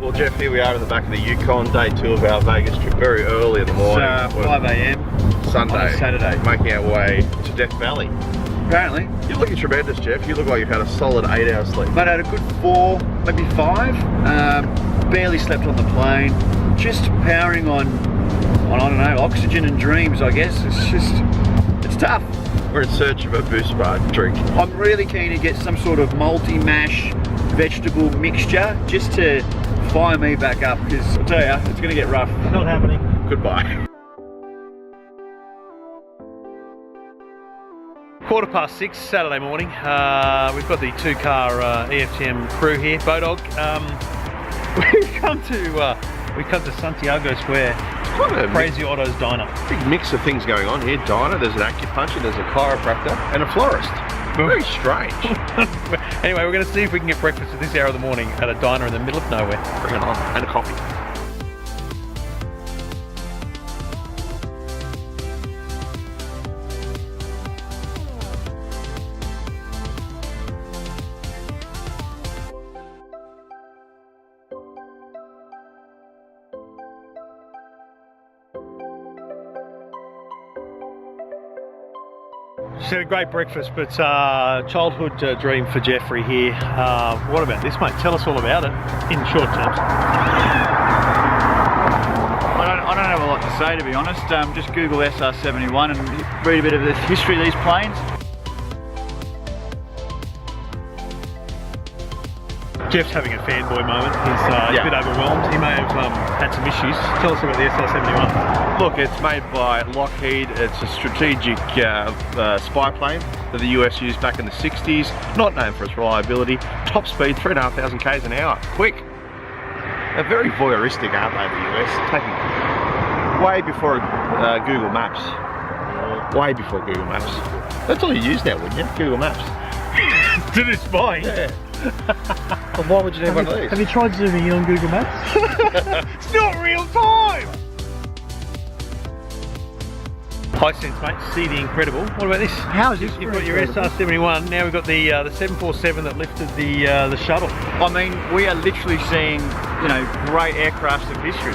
Well, Jeff, here we are in the back of the Yukon, day 2 of our Vegas trip, very early in the morning. It's 5 AM Sunday, on Saturday. Making our way to Death Valley. Apparently. You're looking tremendous, Jeff. You look like you've had a solid 8 hours sleep. Mate, I had a good 4, maybe 5. Barely slept on the plane. Just powering on, I don't know, oxygen and dreams, I guess. It's tough. We're in search of a boost bar drink. I'm really keen to get some sort of multi-mash vegetable mixture just to fire me back up, because I'll tell you, it's going to get rough. Not happening. Goodbye. 6:15 Saturday morning. We've got the 2-car EFTM crew here, Bodog. We've come to Santiago Square. Quite a Crazy Otto's Diner. big mix of things going on here. Diner, there's an acupuncture, there's a chiropractor, and a florist. Very strange. Anyway, we're going to see if we can get breakfast at this hour of the morning at a diner in the middle of nowhere. Bring it on, and a coffee. Just had a great breakfast, but childhood dream for Jeffrey here. What about this, mate? Tell us all about it in short terms. I don't have a lot to say, to be honest. Just Google SR-71 and read a bit of the history of these planes. Jeff's having a fanboy moment. He's a bit overwhelmed. He may have had some issues. Tell us about the SR-71. Look, it's made by Lockheed. It's a strategic spy plane that the US used back in the 60s. Not known for its reliability. Top speed, 3,500 k's an hour. Quick. They're very voyeuristic, aren't they, the US? Taking way before Google Maps. Way before Google Maps. That's all you use now, wouldn't you? Google Maps. To do spying? Yeah. Well, why would you need one of these? Have you tried zooming in on Google Maps? It's not real time! High sense, mate. See the incredible. What about this? How is this? You've got your SR-71. Now we've got the 747 that lifted the shuttle. I mean, we are literally seeing, you know, great aircrafts of history.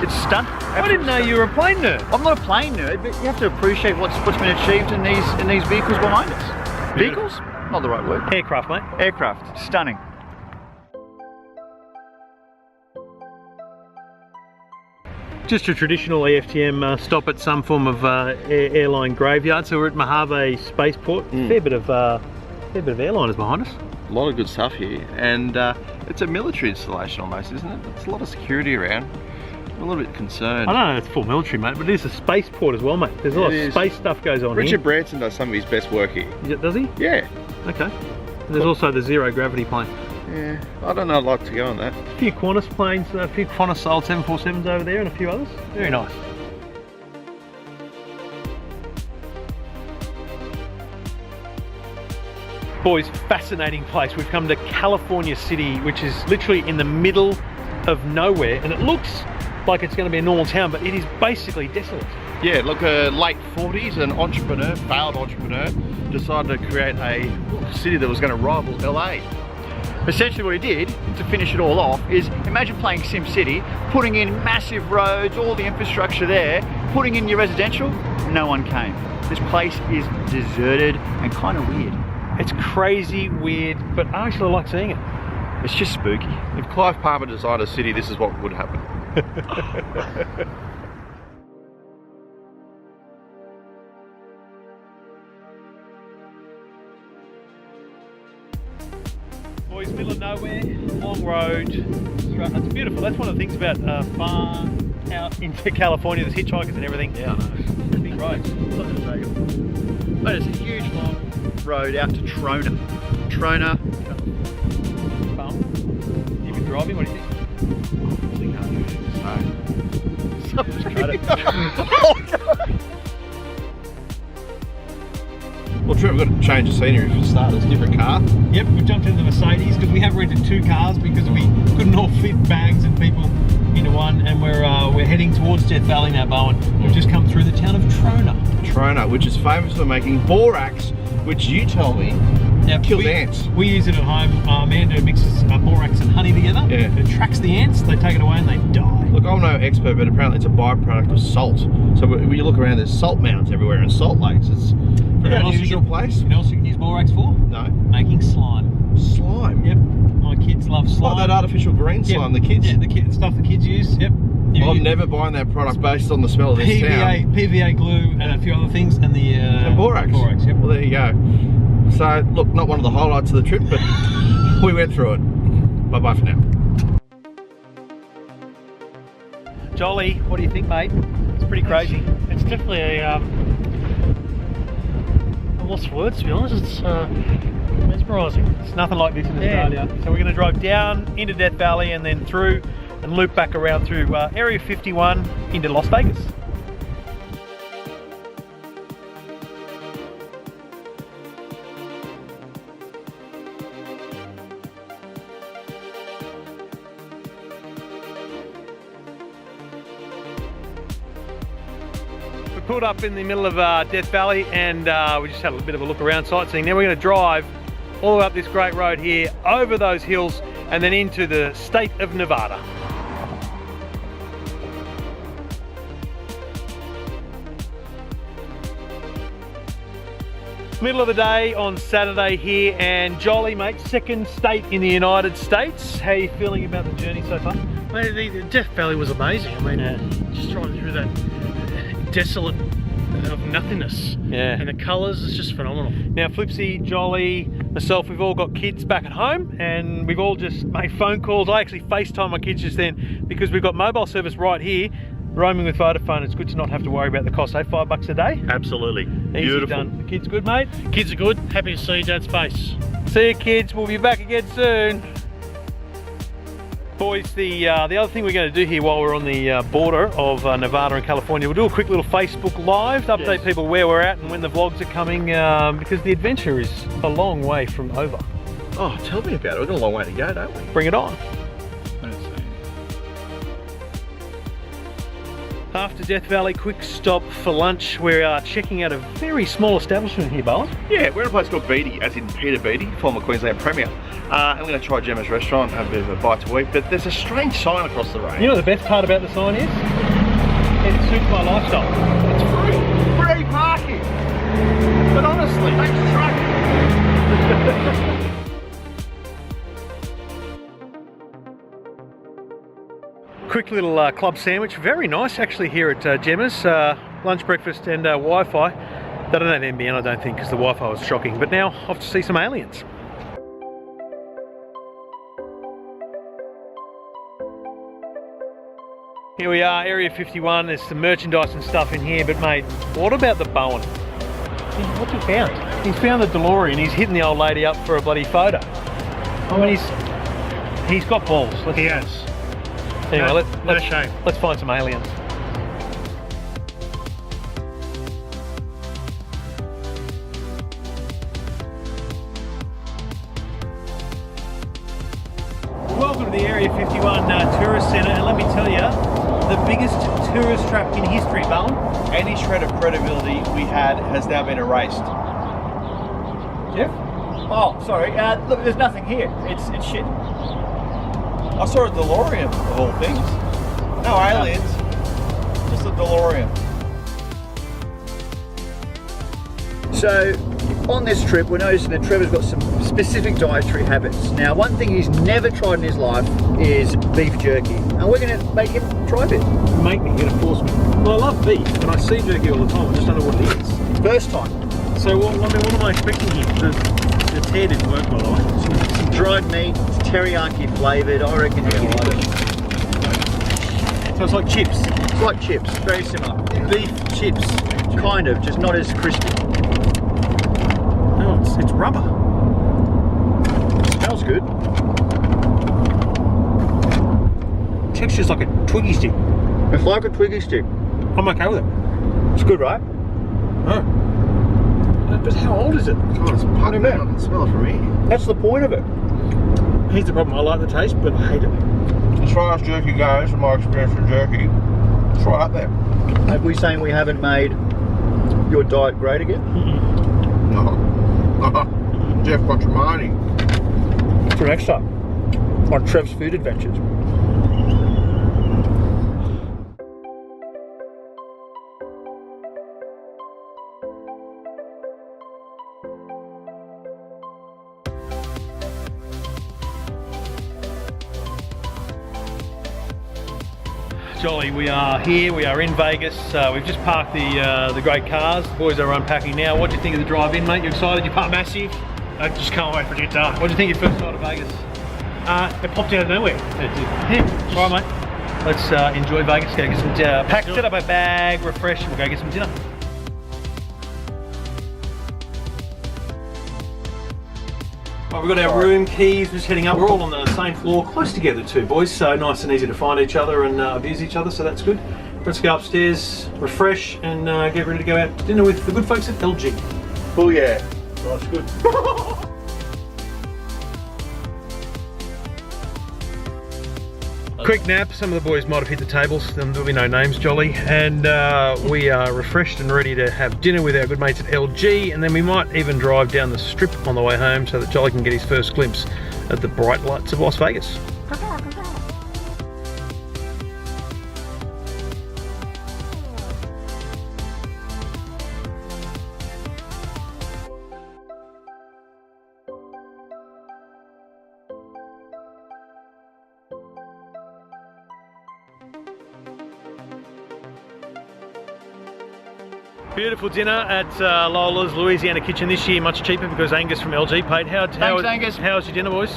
It's stunning. I didn't know you were a plane nerd. I'm not a plane nerd, but you have to appreciate what's been achieved in these vehicles behind us. Vehicles? Not the right word. Aircraft, mate. Aircraft. Stunning. Just a traditional EFTM stop at some form of airline graveyard. So we're at Mojave Spaceport. Fair bit of airliners behind us. A lot of good stuff here, and it's a military installation almost, isn't it? There's a lot of security around. I'm a little bit concerned. I don't know if it's full military, mate, but it is a spaceport as well, mate. There's a lot of space stuff goes on Richard here. Branson does some of his best work here. Does he? Yeah. Okay. And there's also the zero gravity plane. Yeah, I don't know, I'd like to go on that. A few Qantas planes, a few Qantas old 747s over there and a few others. Very nice. Boys, fascinating place. We've come to California City, which is literally in the middle of nowhere, and it looks like it's going to be a normal town, but it is basically desolate. Yeah, look, late 40s, an entrepreneur, failed entrepreneur, decided to create a city that was going to rival LA. Essentially what he did, to finish it all off, is imagine playing SimCity, putting in massive roads, all the infrastructure there, putting in your residential, no one came. This place is deserted and kind of weird. It's crazy, weird, but I actually like seeing it. It's just spooky. If Clive Palmer designed a city, this is what would happen. Boys, middle of nowhere, long road. It's beautiful. That's one of the things about far out into California. There's hitchhikers and everything. Yeah, I know. Big roads. But it's a huge long road out to Trona. Trona. You've been driving, what do you think? Well, Trent, we've got to change the scenery for starters. Different car. Yep, we jumped into the Mercedes because we have rented 2 cars because we couldn't all fit bags and people into one, and we're heading towards Death Valley now, Bowen. We've just come through the town of Trona. Trona, which is famous for making borax, which you tell me Yeah, Kills ants. We use it at home. Amanda mixes borax and honey together. Yeah. It attracts the ants, they take it away and they die. Look, I'm no expert, but apparently it's a byproduct of salt. So when you look around, there's salt mounds everywhere and salt lakes. It's a very unusual place. You know what you can use borax for? No. Making slime. Slime? Yep. My kids love slime. Like that artificial green slime the kids... Yeah, the stuff the kids use. Yep. I'm never buying that product based on the smell of this town. PVA glue and a few other things and the... and borax. Borax, yep. Well, there you go. So, look, not one of the highlights of the trip, but we went through it. Bye-bye for now. Jolly, what do you think, mate? It's pretty crazy. It's definitely a I'm lost for words, to be honest. It's mesmerising. It's nothing like this in Australia. So we're going to drive down into Death Valley and then through and loop back around through Area 51 into Las Vegas. Pulled up in the middle of Death Valley and we just had a bit of a look around sightseeing. Then we're going to drive all the way up this great road here, over those hills and then into the state of Nevada. Middle of the day on Saturday here, and Jolly, mate, second state in the United States. How are you feeling about the journey so far? Mate, the Death Valley was amazing. I mean, just driving through that desolate of nothingness. Yeah. And the colours, it's just phenomenal. Now, Flipsy, Jolly, myself, we've all got kids back at home and we've all just made phone calls. I actually FaceTimed my kids just then because we've got mobile service right here. Roaming with Vodafone, it's good to not have to worry about the cost, eh? $5 a day? Absolutely. Easy Beautiful. done. The kids good, mate? Kids are good. Happy to see you, Dad's face. See you, kids. We'll be back again soon. Boys, the other thing we're going to do here while we're on the border of Nevada and California, we'll do a quick little Facebook Live to update people where we're at and when the vlogs are coming, because the adventure is a long way from over. Oh, tell me about it. We've got a long way to go, don't we? Bring it on. After Death Valley, quick stop for lunch. We're checking out a very small establishment here, Bowen. Yeah, we're in a place called Beatty, as in Peter Beatty, former Queensland Premier. I'm going to try Gemma's restaurant, have a bit of a bite to eat, but there's a strange sign across the road. You know what the best part about the sign is? It suits my lifestyle. It's free! Free parking! But honestly, thanks for trucking. Quick little club sandwich, very nice actually here at Gemma's. Lunch, breakfast and Wi-Fi. They don't have NBN, I don't think, because the Wi-Fi was shocking. But now off to see some aliens. Here we are, Area 51. There's some merchandise and stuff in here, but mate, what about the Bowen? What's he found? He's found the DeLorean. He's hitting the old lady up for a bloody photo. I mean, he's got balls. He has. Anyway, no shame. Let's find some aliens. Welcome to the Area 51 Tourist Centre, and let me tell you, the biggest tourist trap in history, Bowen. Any shred of credibility we had has now been erased. Jeff? Oh, sorry. Look, there's nothing here. It's shit. I saw a DeLorean, of all things. No aliens, just a DeLorean. So, on this trip, we're noticing that Trevor's got some specific dietary habits. Now, one thing he's never tried in his life is beef jerky. And we're going to make him try a bit. Make me, you're going to force me. Well, I love beef, and I see jerky all the time. I just don't know what it is. First time. So, what am I expecting here? The tear didn't work, by the way. Some dried meat, it's teriyaki flavoured. I reckon you're going to like it. So it's like chips. It's like chips, very similar. Beef chips, kind of, just not as crispy. No, it's rubber. Smells good. Texture's like a Twiggy stick. It's like a Twiggy stick. I'm okay with it. It's good, right? Oh. But how old is it? God, it's pungent. I can smell it from here. That's the point of it. Here's the problem. I like the taste, but I hate it. As far as jerky goes, from my experience with jerky, it's right up there. Are we saying we haven't made your diet great again? No. Jeff Quattromani. For next time on Trev's Food Adventures. Jolly, we are here, we are in Vegas. We've just parked the great cars. The boys are unpacking now. What do you think of the drive-in, mate? You excited? You parked Massive. I just can't wait for it to get dark. What do you think of your first night of Vegas? It popped out of nowhere. It did. Yeah, right, mate. Let's enjoy Vegas. Go get some pack, set up a bag, refresh, and we'll go get some dinner. Right, we've got our room keys, just heading up. We're all on the same floor, close together too, boys, so nice and easy to find each other and abuse each other, so that's good. Let's go upstairs, refresh, and get ready to go out to dinner with the good folks at LG. Oh yeah. That's good. Quick nap. Some of the boys might have hit the tables. There'll be no names, Jolly. And we are refreshed and ready to have dinner with our good mates at LG. And then we might even drive down the strip on the way home so that Jolly can get his first glimpse at the bright lights of Las Vegas. Beautiful dinner at Lola's Louisiana Kitchen this year, much cheaper because Angus from LG paid. Thanks, Angus. How was your dinner, boys?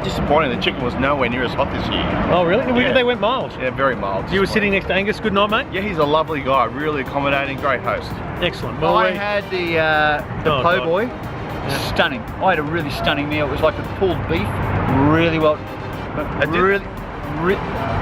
Disappointing, the chicken was nowhere near as hot this year. Oh, really? Yeah. They went mild. Yeah, very mild. You were sitting next to Angus. Good night, mate. Yeah, he's a lovely guy, really accommodating, great host. Excellent. I had the po' boy. Yeah. Stunning. I had a really stunning meal. It was like a pulled beef, really well.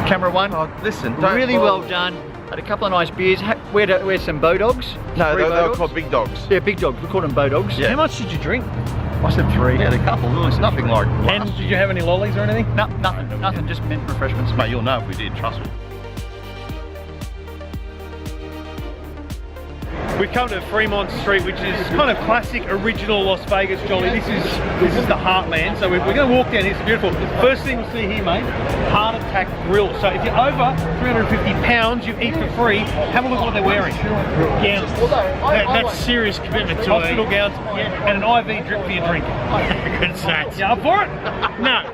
Camera one. Oh, listen, really well done. Had a couple of nice beers. We had some bow dogs. No, they were called big dogs. Yeah, big dogs. We called them bow dogs. Yeah. How much did you drink? I said 3. Yeah, a couple. It's nothing like. And did you have any lollies or anything? No, nothing. Just mint refreshments. Mate, you'll know if we did. Trust me. We've come to Fremont Street, which is kind of classic, original Las Vegas, Jolly. This is the heartland, so we're going to walk down here. It's beautiful. First thing we'll see here, mate, Heart Attack Grill. So if you're over 350 pounds, you eat for free. Have a look at what they're wearing. Gowns. That's serious commitment to Hospital gowns, yeah, and an IV drip for your drink. Good stats. You up for it? No.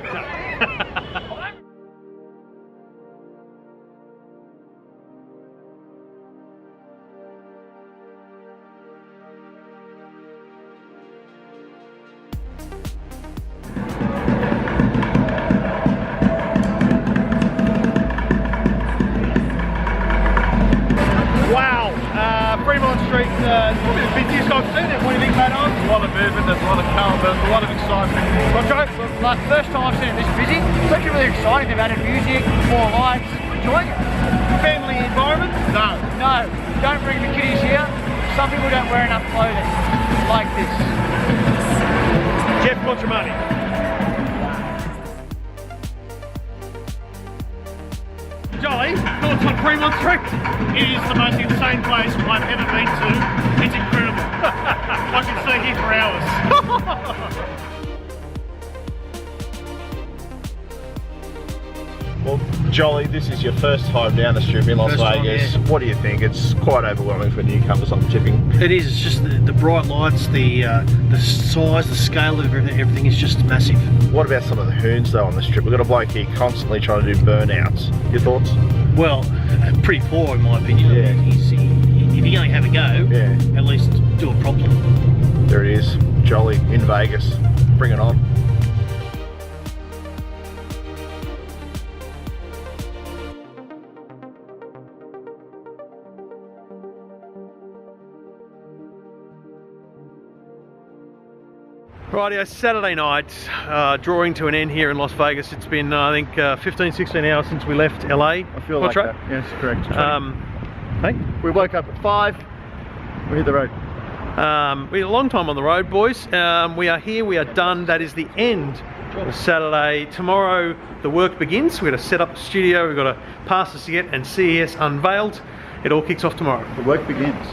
Fremont Street, it's probably the busiest I've seen it. What do you think, mate? There's a lot of movement, there's a lot of colour, there's a lot of excitement. Roger, like first time I've seen it this busy. It's actually really exciting. They've added music, more lights. Enjoying it. Family environment? No. Don't bring the kiddies here. Some people don't wear enough clothing like this. Jeff Quattromani. Jolly, thoughts on Fremont Street? It is the most insane place I've ever been to. It's incredible. I can stay here for hours. Well, Jolly, this is your first time down the strip in Las Vegas. What do you think? It's quite overwhelming for newcomers on tipping. It is. It's just the bright lights, the size, the scale of everything is just massive. What about some of the hoons though on the strip? We've got a bloke here constantly trying to do burnouts. Your thoughts? Well, pretty poor in my opinion. Yeah. I mean, if you're going to have a go, Yeah. at least do it properly. There it is, Jolly in Vegas. Bring it on. Rightio, Saturday night, drawing to an end here in Las Vegas. It's been, I think, 15, 16 hours since we left LA. I feel like that. Yes, correct. Hey? We woke up at 5. We hit the road. We had a long time on the road, boys. We are here, we are done. That is the end of Saturday. Tomorrow, the work begins. We've got to set up the studio, we've got to pass the CES and CES unveiled. It all kicks off tomorrow. The work begins.